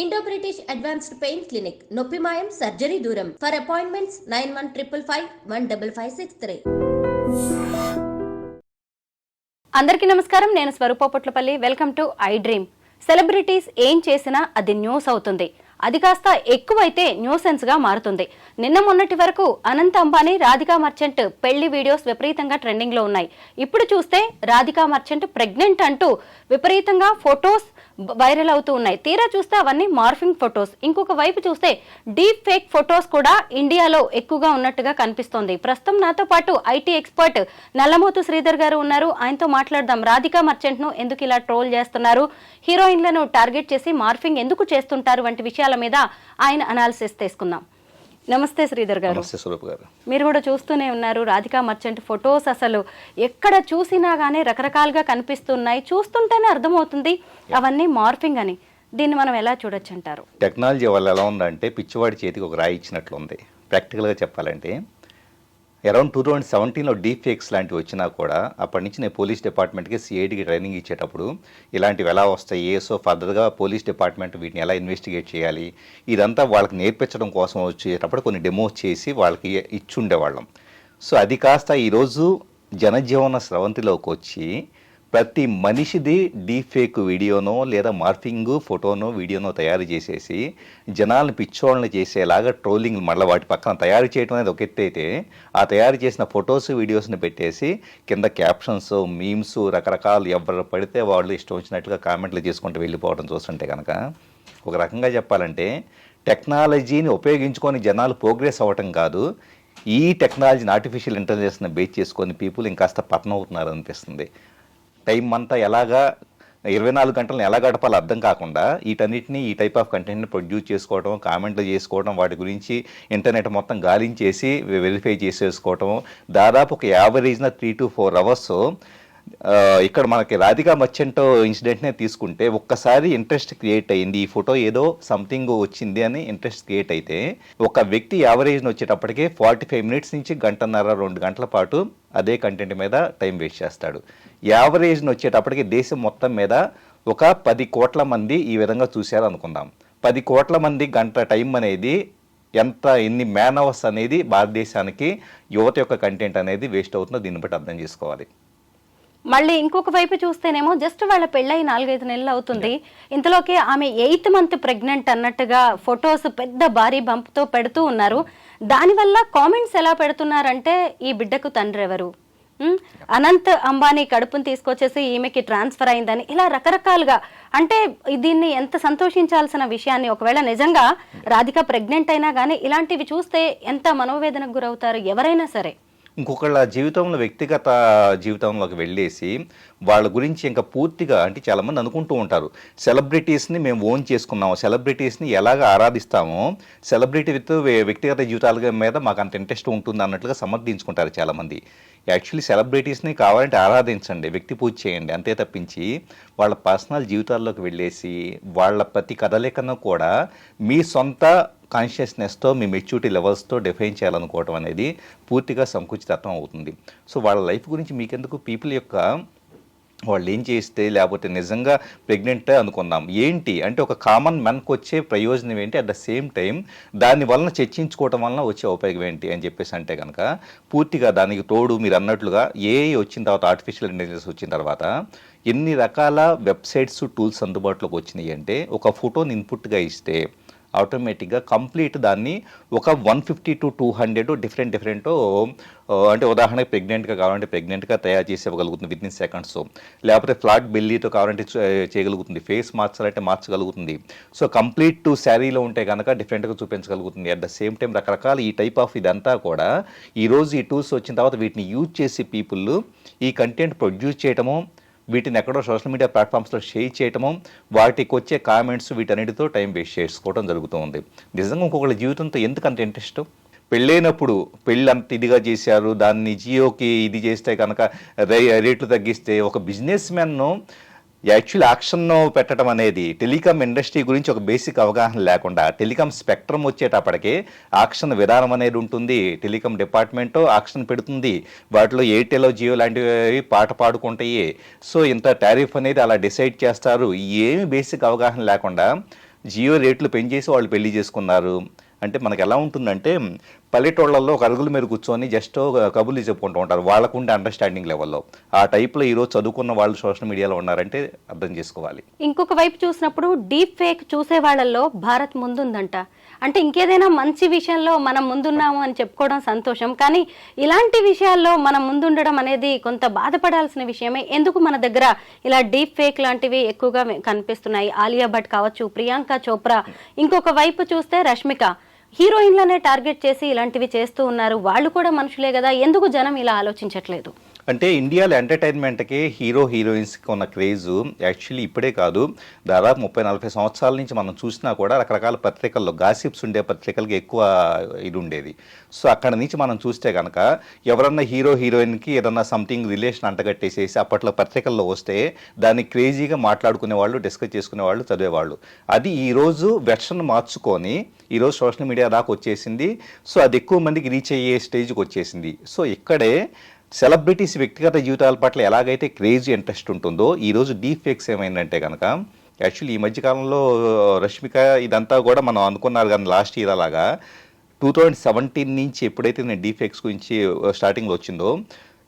Indo British advanced pain clinic నొప్పి మాయం surgery దూరం ఫర్ అపాయింట్మెంట్స్ 9155515563. అందరికీ నమస్కారం. నేను Swarupa Potlapalli. Welcome to I dream. Celebrities ఏం చేసినా అది న్యూస్ అవుతుంది. అది కాస్త ఎక్కువైతే న్యూసెన్స్ గా మారుతుంది. నిన్న మొన్నటి వరకు అనంత్ అంబానీ, రాధికా మర్చెంట్ పెళ్లి వీడియోస్ విపరీతంగా ట్రెండింగ్ లో ఉన్నాయి. ఇప్పుడు చూస్తే రాధికా మర్చెంట్ ప్రెగ్నెంట్ అంటూ విపరీతంగా ఫొటోస్ వైరల్ అవుతూ ఉన్నాయి. తీరా చూస్తే అవన్నీ మార్ఫింగ్ ఫొటోస్. ఇంకొక వైపు చూస్తే డీప్ ఫేక్ ఫొటోస్ కూడా ఇండియాలో ఎక్కువగా ఉన్నట్టుగా కనిపిస్తోంది. ప్రస్తుతం నాతో పాటు ఐటీ ఎక్స్పర్ట్ నల్లమోతు శ్రీధర్ గారు ఉన్నారు. ఆయనతో మాట్లాడదాం. రాధికా మర్చెంట్ ను ఎందుకు ఇలా ట్రోల్ చేస్తున్నారు, హీరోయిన్లను టార్గెట్ చేసి మార్ఫింగ్ ఎందుకు చేస్తుంటారు వంటి విషయాల మీద ఆయన అనాలిసిస్ తీసుకుందాం. నమస్తే శ్రీధర్ గారు. మీరు కూడా చూస్తూనే ఉన్నారు, రాధికా మర్చెంట్ ఫొటోస్ అసలు ఎక్కడ చూసినా గానీ రకరకాలుగా కనిపిస్తున్నాయి. చూస్తుంటేనే అర్థమవుతుంది అవన్నీ మార్ఫింగ్ అని. దీన్ని మనం ఎలా చూడొచ్చు అంటారు? టెక్నాలజీ వల్ల ఎలా ఉందంటే పిచ్చివాడి చేతికి ఒక రాయి ఇచ్చినట్లుంది. ప్రాక్టికల్గా చెప్పాలంటే అరౌండ్ 2017లో డీప్ ఫేక్స్ లాంటివి వచ్చినా కూడా అప్పటి నుంచి నేను పోలీస్ డిపార్ట్మెంట్కి సిఐడికి ట్రైనింగ్ ఇచ్చేటప్పుడు ఇలాంటివి ఎలా వస్తాయి, సో ఫర్దర్గా పోలీస్ డిపార్ట్మెంట్ వీటిని ఎలా ఇన్వెస్టిగేట్ చేయాలి, ఇదంతా వాళ్ళకి నేర్పించడం కోసం వచ్చేటప్పుడు కొన్ని డెమోస్ చేసి వాళ్ళకి ఇచ్చుండేవాళ్ళం. సో అది కాస్త ఈరోజు జనజీవన స్రవంతిలోకి వచ్చి ప్రతి మనిషిది డీప్ ఫేక్ వీడియోనో లేదా మార్ఫింగ్ ఫోటోనో వీడియోనో తయారు చేసేసి జనాలను పిచ్చోళ్ళని చేసేలాగా ట్రోలింగ్ మళ్ళీ వాటి పక్కన తయారు చేయడం అనేది ఒక ఎత్తు అయితే, ఆ తయారు చేసిన ఫొటోస్ వీడియోస్ని పెట్టేసి కింద క్యాప్షన్స్, మీమ్స్ రకరకాలు ఎవరు పడితే వాళ్ళు ఇష్టం వచ్చినట్లుగా కామెంట్లు చేసుకుంటూ వెళ్ళిపోవడం చూస్తుంటే కనుక ఒక రకంగా చెప్పాలంటే టెక్నాలజీని ఉపయోగించుకొని జనాలు ప్రోగ్రెస్ అవ్వటం కాదు, ఈ టెక్నాలజీని ఆర్టిఫిషియల్ ఇంటెలిజెన్స్ని బేస్ చేసుకొని పీపుల్ ఇంకాస్త పతనం అవుతున్నారు అనిపిస్తుంది. టైం అంతా ఎలాగా 24 గంటలను ఎలా గడపాలో అర్థం కాకుండా వీటన్నిటిని ఈ టైప్ ఆఫ్ కంటెంట్ని ప్రొడ్యూస్ చేసుకోవడం, కామెంట్లు చేసుకోవడం, వాటి గురించి ఇంటర్నెట్ మొత్తం గాలించేసి వెరిఫై చేసేసుకోవటం, దాదాపు ఒక యావరేజ్న 3 to 4 అవర్స్. ఇక్కడ మనకి రాధికా మర్చెంట్ ఇన్సిడెంట్నే తీసుకుంటే ఒక్కసారి ఇంట్రెస్ట్ క్రియేట్ అయ్యింది, ఈ ఫోటో ఏదో సంథింగ్ వచ్చింది అని ఇంట్రెస్ట్ క్రియేట్ అయితే ఒక వ్యక్తి యావరేజ్ని వచ్చేటప్పటికే 45 minutes నుంచి 1.5-2 గంటల పాటు అదే కంటెంట్ మీద టైం వేస్ట్ చేస్తాడు. యావరేజ్ని వచ్చేటప్పటికి దేశం మొత్తం మీద ఒక 10 కోట్ల మంది ఈ విధంగా చూశారు అనుకుందాం. 10 కోట్ల మంది గంట టైం అనేది ఎన్ని మ్యాన్ అవర్స్ అనేది భారతదేశానికి యువత యొక్క కంటెంట్ అనేది వేస్ట్ అవుతుందో దీన్ని బట్టి అర్థం చేసుకోవాలి. మళ్ళీ ఇంకొక వైపు చూస్తేనేమో జస్ట్ వాళ్ళ పెళ్ళై 4-5 నెలలు అవుతుంది, ఇంతలోకి ఆమె 8th month ప్రెగ్నెంట్ అన్నట్టుగా ఫొటోస్ పెద్ద భారీ బంప్తో పెడుతూ ఉన్నారు. దానివల్ల కామెంట్స్ ఎలా పెడుతున్నారంటే ఈ బిడ్డకు తండ్రి ఎవరు, అనంత్ అంబానీ కడుపును తీసుకొచ్చేసి ఈమెకి ట్రాన్స్ఫర్ అయిందని, ఇలా రకరకాలుగా. అంటే దీన్ని ఎంత సంతోషించాల్సిన విషయాన్ని, ఒకవేళ నిజంగా రాధిక ప్రెగ్నెంట్ అయినా కానీ ఇలాంటివి చూస్తే ఎంత మనోవేదనకు గురవుతారు ఎవరైనా సరే. ఇంకొకళ్ళ జీవితంలో వ్యక్తిగత జీవితంలోకి వెళ్ళేసి వాళ్ళ గురించి ఇంకా పూర్తిగా అంటే చాలామంది అనుకుంటూ ఉంటారు సెలబ్రిటీస్ని మేము ఓన్ చేసుకున్నాము, సెలబ్రిటీస్ని ఎలాగ ఆరాధిస్తామో సెలబ్రిటీ విత్ వ్యక్తిగత జీవితాల మీద మాకు అంత ఇంట్రెస్ట్ ఉంటుంది అన్నట్లుగా సమర్థించుకుంటారు చాలామంది. యాక్చువల్లీ సెలబ్రిటీస్ని కావాలంటే ఆరాధించండి, వ్యక్తి పూజ చేయండి, అంతే తప్పించి వాళ్ళ పర్సనల్ జీవితాల్లోకి వెళ్ళేసి వాళ్ళ ప్రతి కదలికను కూడా మీ సొంత కాన్షియస్నెస్తో, మీ మెచ్యూరిటీ లెవెల్స్తో డిఫైన్ చేయాలనుకోవటం అనేది పూర్తిగా సంకుచితత్వం అవుతుంది. సో వాళ్ళ లైఫ్ గురించి మీకెందుకు, పీపుల్ యొక్క వాళ్ళు ఏం చేస్తే లేకపోతే నిజంగా ప్రెగ్నెంట్ అనుకుందాం ఏంటి అంటే ఒక కామన్ మెన్కి వచ్చే ప్రయోజనం ఏంటి, అట్ ద సేమ్ టైం దాని వలన చర్చించుకోవటం వలన వచ్చే ఉపయోగం ఏంటి అని చెప్పేసి అంటే కనుక పూర్తిగా దానికి తోడు మీరు అన్నట్లుగా ఏఐ వచ్చిన తర్వాత, ఆర్టిఫిషియల్ ఇంటెలిజెన్స్ వచ్చిన తర్వాత ఎన్ని రకాల వెబ్సైట్స్, టూల్స్ అందుబాటులోకి వచ్చినాయి అంటే ఒక ఫోటోని ఇన్పుట్గా ఇస్తే ఆటోమేటిక్గా కంప్లీట్ దాన్ని ఒక 150 to 200 డిఫరెంట్ అంటే ఉదాహరణకి ప్రెగ్నెంట్గా కావాలంటే ప్రెగ్నెంట్గా తయారు చేసి ఇవ్వగలుగుతుంది విత్ ఇన్ సెకండ్స్, లేకపోతే ఫ్లాట్ బెల్లీతో కావాలంటే చేయగలుగుతుంది, ఫేస్ మార్చాలంటే మార్చగలుగుతుంది. సో కంప్లీట్ శారీలో ఉంటే కనుక డిఫరెంట్గా చూపించగలుగుతుంది. అట్ ద సేమ్ టైం రకరకాల ఈ టైప్ ఆఫ్ ఇదంతా కూడా ఈరోజు ఈ టూల్స్ వచ్చిన తర్వాత వీటిని యూజ్ చేసి పీపుల్ ఈ కంటెంట్ ప్రొడ్యూస్ చేయటము, వీటిని ఎక్కడో సోషల్ మీడియా ప్లాట్ఫామ్స్లో షేర్ చేయటము, వాటికి వచ్చే కామెంట్స్ వీటన్నిటితో టైం వేస్ట్ చేసుకోవడం జరుగుతూ ఉంది. నిజంగా ఇంకొకళ్ళ జీవితంతో ఎందుకంత ఇంట్రెస్ట్? పెళ్ళైనప్పుడు పెళ్ళి అంత ఇదిగా చేశారు, దాన్ని జియోకి ఇది చేస్తే కనుక రేట్లు తగ్గిస్తే ఒక బిజినెస్ మ్యాన్ను యాక్చువల్ యాక్షన్ పెట్టడం అనేది టెలికాం ఇండస్ట్రీ గురించి ఒక బేసిక్ అవగాహన లేకుండా, టెలికాం స్పెక్ట్రమ్ వచ్చేటప్పటికే యాక్షన్ విధానం అనేది ఉంటుంది, టెలికాం డిపార్ట్మెంట్ యాక్షన్ పెడుతుంది, వాటిలో ఎయిర్టెల్, జియో లాంటివి పాట పాడుకుంటాయి. సో ఇంత టారిఫ్ అనేది అలా డిసైడ్ చేస్తారు. ఏమి బేసిక్ అవగాహన లేకుండా జియో రేట్లు పెంచేసి వాళ్ళు పెళ్లి చేసుకున్నారు. అంటే మనకు ఎలా ఉంటుందంటే పల్లెటూళ్ళల్లో ఒక అరుగుల మీద కూర్చొని జస్ట్ కబుర్లు చెప్పుకుంటూ ఉంటారు వాళ్ళకుండే అండర్స్టాండింగ్ లెవెల్లో. ఆ టైప్లో ఈరోజు చదువుకున్న వాళ్ళు సోషల్ మీడియాలో ఉన్నారంటే అర్థం చేసుకోవాలి. ఇంకొక వైపు చూసినప్పుడు డీప్ ఫేక్ చూసే వాళ్ళల్లో భారత్ ముందుందంట. అంటే ఇంకేదైనా మంచి విషయంలో మనం ముందున్నాము అని చెప్పుకోవడం సంతోషం, కానీ ఇలాంటి విషయాల్లో మనం ముందుండడం అనేది కొంత బాధపడాల్సిన విషయమే. ఎందుకు మన దగ్గర ఇలా డీప్ ఫేక్ లాంటివి ఎక్కువగా కనిపిస్తున్నాయి? ఆలియా భట్ కావచ్చు, ప్రియాంక చోప్రా, ఇంకొక వైపు చూస్తే రష్మిక, హీరోయిన్లనే టార్గెట్ చేసి ఇలాంటివి చేస్తూ ఉన్నారు. వాళ్ళు కూడా మనుషులే కదా, ఎందుకు జనం ఇలా ఆలోచించట్లేదు? అంటే ఇండియాలో ఎంటర్టైన్మెంట్కి హీరో హీరోయిన్స్కి ఉన్న క్రేజు యాక్చువల్లీ ఇప్పుడే కాదు, దాదాపు 30-40 సంవత్సరాల నుంచి మనం చూసినా కూడా రకరకాల పత్రికల్లో గాసిప్స్ ఉండే పత్రికలకి ఎక్కువ ఇది ఉండేది. సో అక్కడ నుంచి మనం చూస్తే కనుక ఎవరన్నా హీరో హీరోయిన్కి ఏదన్నా సంథింగ్ రిలేషన్ అంటగట్టేసేసి అప్పట్లో పత్రికల్లో వస్తే దాన్ని క్రేజీగా మాట్లాడుకునేవాళ్ళు, డిస్కస్ చేసుకునేవాళ్ళు, చదివేవాళ్ళు. అది ఈరోజు వెర్షన్ మార్చుకొని ఈరోజు సోషల్ మీడియా దాకా వచ్చేసింది. సో అది ఎక్కువ మందికి రీచ్ అయ్యే స్టేజ్కి వచ్చేసింది. సో ఇక్కడే సెలబ్రిటీస్ వ్యక్తిగత జీవితాల పట్ల ఎలాగైతే క్రేజీ ఇంట్రెస్ట్ ఉంటుందో ఈరోజు డీప్ ఫేక్స్ ఏమైందంటే కనుక యాక్చువల్లీ ఈ మధ్యకాలంలో రష్మిక ఇదంతా కూడా మనం అనుకున్నారు కానీ లాస్ట్ ఇయర్ అలాగా 2017 నుంచి ఎప్పుడైతే నేను డీప్ ఫేక్స్ గురించి స్టార్టింగ్లో వచ్చిందో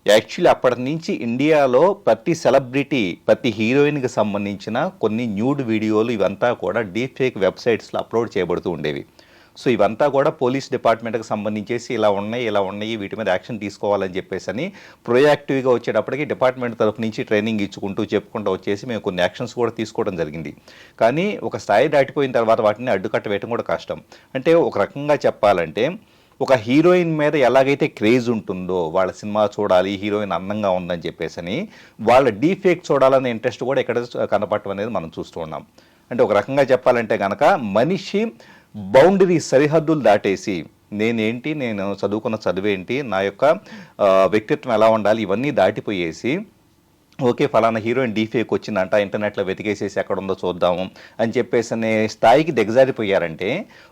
యాక్చువల్లీ అప్పటి నుంచి ఇండియాలో ప్రతి సెలబ్రిటీ, ప్రతి హీరోయిన్కి సంబంధించిన కొన్ని న్యూడ్ వీడియోలు ఇవంతా కూడా డీప్ ఫేక్ వెబ్సైట్స్లో అప్లోడ్ చేయబడుతూ ఉండేవి. సో ఇవంతా కూడా పోలీస్ డిపార్ట్మెంట్కి సంబంధించేసి ఇలా ఉన్నాయి వీటి మీద యాక్షన్ తీసుకోవాలని చెప్పేసి అని ప్రొయాక్టివ్గా వచ్చేటప్పటికి డిపార్ట్మెంట్ తరఫు నుంచి ట్రైనింగ్ ఇచ్చుకుంటూ చెప్పుకుంటూ వచ్చేసి మేము కొన్ని యాక్షన్స్ కూడా తీసుకోవడం జరిగింది. కానీ ఒక స్థాయి దాటిపోయిన తర్వాత వాటిని అడ్డుకట్ట వేయడం కూడా కష్టం. అంటే ఒక రకంగా చెప్పాలంటే ఒక హీరోయిన్ మీద ఎలాగైతే క్రేజ్ ఉంటుందో వాళ్ళ సినిమా చూడాలి, హీరోయిన్ అందంగా ఉందని చెప్పేసి వాళ్ళ డీప్ ఫేక్ చూడాలనే ఇంట్రెస్ట్ కూడా ఇక్కడ కనపడటం అనేది మనం చూస్తూ ఉన్నాం. అంటే ఒక రకంగా చెప్పాలంటే కనుక మనిషి బౌండరీ సరిహద్దులు దాటేసి నేనేంటి, నేను చదువుకున్న చదువేంటి, నా యొక్క వ్యక్తిత్వం ఎలా ఉండాలి, ఇవన్నీ దాటిపోయేసి ఓకే ఫలానా హీరోయిన్ డీఫేక్ వచ్చిందంట, ఇంటర్నెట్లో వెతికేసేసి ఎక్కడ ఉందో చూద్దాము అని చెప్పేసి అనే స్థాయికి దిగజారిపోయారంటే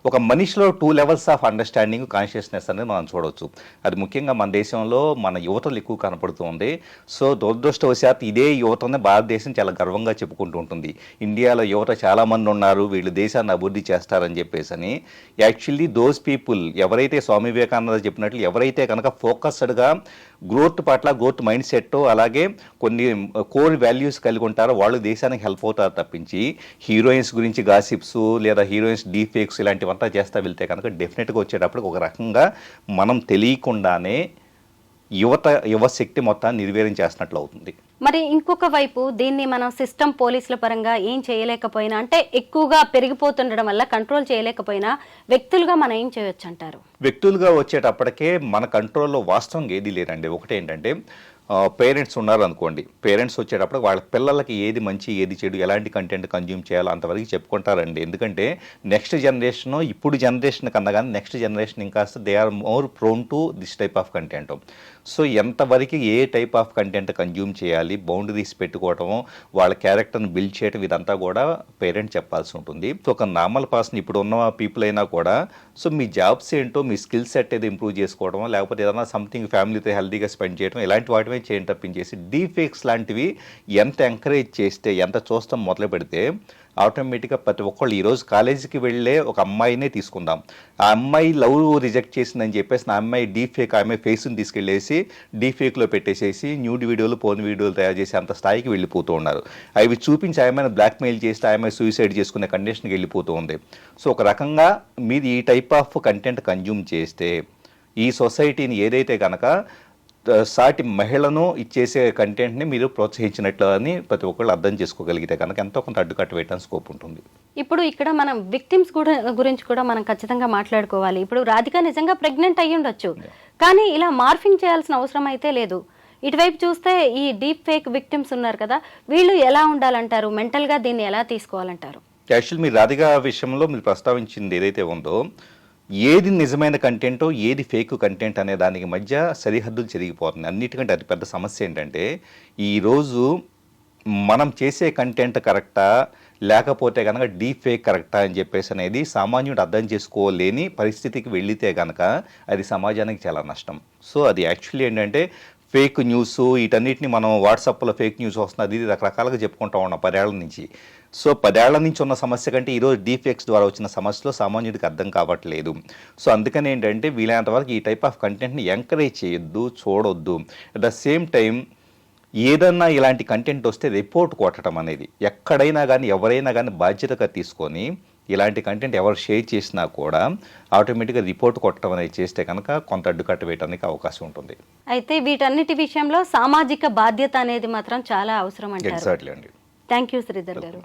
ఒక మనిషిలో 2 లెవెల్స్ ఆఫ్ అండర్స్టాండింగ్, కాన్షియస్నెస్ అనేది మనం చూడవచ్చు. అది ముఖ్యంగా మన దేశంలో మన యువతలు ఎక్కువ కనపడుతూ ఉంది. సో దురదృష్టవశాత్తు ఇదే యువతనే భారతదేశం చాలా గర్వంగా చెప్పుకుంటూ ఉంటుంది. ఇండియాలో యువత చాలామంది ఉన్నారు, వీళ్ళు దేశాన్ని అభివృద్ధి చేస్తారని చెప్పేసి అని. యాక్చువల్లీ దోస్ పీపుల్ ఎవరైతే స్వామి వివేకానంద చెప్పినట్లు ఎవరైతే కనుక ఫోకస్డ్గా గ్రోత్ పట్ల, గ్రోత్ మైండ్ సెట్, అలాగే కొన్ని కోర్ వాల్యూస్ కలిగి ఉంటారో వాళ్ళు దేశానికి హెల్ప్ అవుతారు తప్పించి హీరోయిన్స్ గురించి గాసిప్స్ లేదా హీరోయిన్స్ డీప్ ఫేక్స్ ఇలాంటివంతా చేస్తా వెళ్తే కనుక డెఫినెట్గా వచ్చేటప్పుడు ఒక రకంగా మనం తెలియకుండానే యువ శక్తి మొత్తాన్ని నిర్వీర్యం చేసినట్లు అవుతుంది. మరి ఇంకొక వైపు దీన్ని మనం సిస్టమ్ పోలీసుల పరంగా ఏం చేయలేకపోయినా, అంటే ఎక్కువగా పెరిగిపోతుండడం వల్ల కంట్రోల్ చేయలేకపోయినా వ్యక్తులుగా మనం ఏం చేయొచ్చు అంటారు? వ్యక్తులుగా వచ్చేటప్పటికే మన కంట్రోల్లో వాస్తవంగా ఏది లేదండి. ఒకటేంటంటే పేరెంట్స్ ఉన్నారు అనుకోండి, పేరెంట్స్ వచ్చేటప్పుడు వాళ్ళ పిల్లలకి ఏది మంచి ఏది చెడు, ఎలాంటి కంటెంట్ కన్జ్యూమ్ చేయాలో అంతవరకు చెప్పుకుంటారండి. ఎందుకంటే నెక్స్ట్ జనరేషన్ ఇప్పుడు జనరేషన్ కన్నా కానీ నెక్స్ట్ జనరేషన్ ఇంకా they are more prone to this type of content. So ఎంతవరకు ఏ టైప్ ఆఫ్ కంటెంట్ కన్జ్యూమ్ చేయాలి, బౌండరీస్ పెట్టుకోవటం, వాళ్ళ క్యారెక్టర్ని బిల్డ్ చేయడం, ఇదంతా కూడా పేరెంట్ చెప్పాల్సి ఉంటుంది. సో ఒక నార్మల్ పర్సన్ ఇప్పుడు ఉన్న పీపుల్ అయినా కూడా సో మీ జాబ్స్ ఏంటో, మీ స్కిల్ సెట్ ఏదో ఇంప్రూవ్ చేసుకోవడం, లేకపోతే ఏదైనా సంథింగ్ ఫ్యామిలీతో హెల్తీగా స్పెండ్ చేయడం, ఇలాంటి వాటిమే చేయండి తప్పించేసి డీప్ ఫేక్స్ లాంటివి ఎంత ఎంకరేజ్ చేస్తే, ఎంత చూస్తాం మొదలు పెడితే ఆటోమేటిక్గా ప్రతి ఒక్కళ్ళు ఈరోజు కాలేజీకి వెళ్ళే ఒక అమ్మాయినే తీసుకుందాం, ఆ అమ్మాయి లవ్ రిజెక్ట్ చేసిందని చెప్పేసి ఆ అమ్మాయి డీప్ ఫేక్, ఆమె ఫేస్ని తీసుకెళ్ళేసి డీప్ ఫేక్లో పెట్టేసేసి న్యూడ్ వీడియోలు, పోర్న్ వీడియోలు తయారు చేసి అంత స్థాయికి వెళ్ళిపోతూ ఉన్నారు. అవి చూపించి ఆమెను బ్లాక్మెయిల్ చేస్తే ఆమె సూసైడ్ చేసుకునే కండిషన్కి వెళ్ళిపోతూ ఉంది. సో ఒక రకంగా మీరు ఈ టైప్ ఆఫ్ కంటెంట్ కన్జ్యూమ్ చేస్తే ఈ సొసైటీని ఏదైతే కనుక సాటి మహిళను ఇచ్చేసే కంటెంట్ని మీరు ప్రోత్సహించినట్లు అని ప్రతి ఒక్కళ్ళు అర్థం చేసుకోగలిగితే కనుక ఎంతో కొంత అడ్డుకట్ట వేయడానికి స్కోప్ ఉంటుంది. ఇప్పుడు ఇక్కడ మనం విక్టిమ్స్ గురించి కూడా మనం ఖచ్చితంగా మాట్లాడుకోవాలి. ఇప్పుడు రాధిక నిజంగా ప్రెగ్నెంట్ అయ్యి ఉండొచ్చు, కానీ ఇలా మార్ఫింగ్ చేయాల్సిన అవసరం అయితే లేదు. ఇటువైపు చూస్తే ఈ డీప్ ఫేక్ విక్టిమ్స్ ఉన్నారు కదా, వీళ్ళు ఎలా ఉండాలంటారు? మెంటల్గా దీన్ని ఎలా తీసుకోవాలంటారు? యాక్చువల్ మీరు రాధిక విషయంలో మీరు ప్రస్తావించింది ఏదైతే ఉందో, ఏది నిజమైన కంటెంటో ఏది ఫేక్ కంటెంట్ అనే దానికి మధ్య సరిహద్దులు చెరిగిపోతుంది. అన్నిటికంటే అతి పెద్ద సమస్య ఏంటంటే ఈరోజు మనం చేసే కంటెంట్ కరెక్టా లేకపోతే కనుక డీప్ ఫేక్ కరెక్టా అని చెప్పేసి అనేది సామాన్యుడు అర్థం చేసుకోలేని పరిస్థితికి వెళితే కనుక అది సమాజానికి చాలా నష్టం. సో అది యాక్చువల్లీ ఏంటంటే ఫేక్ న్యూస్ వీటన్నిటిని మనం వాట్సాప్లో ఫేక్ న్యూస్ వస్తుంది ఇది రకరకాలుగా చెప్పుకుంటూ ఉన్నాం 10 ఏళ్ల నుంచి. సో 10 ఏళ్ల నుంచి ఉన్న సమస్య కంటే ఈరోజు డీఫేక్స్ ద్వారా వచ్చిన సమస్యలో సామాన్యుడికి అర్థం కావట్లేదు. సో అందుకని ఏంటంటే వీలైనంత వరకు ఈ టైప్ ఆఫ్ కంటెంట్ని ఎంకరేజ్ చేయొద్దు, చూడొద్దు. అట్ ద సేమ్ టైం ఏదన్నా ఇలాంటి కంటెంట్ వస్తే రిపోర్ట్ కొట్టడం అనేది ఎక్కడైనా కానీ ఎవరైనా కానీ బాధ్యతగా తీసుకొని ఇలాంటి కంటెంట్ ఎవరు షేర్ చేసినా కూడా ఆటోమేటిక్గా రిపోర్ట్ కొట్టడం అనేది చేస్తే కనుక కొంత అడ్డుకట్ట వేయడానికి అవకాశం ఉంటుంది. అయితే వీటన్నిటి విషయంలో సామాజిక బాధ్యత అనేది మాత్రం చాలా అవసరం అంటారు. ఎగ్జాక్ట్లీ అండి. థ్యాంక్ యూ శ్రీధర్ గారు.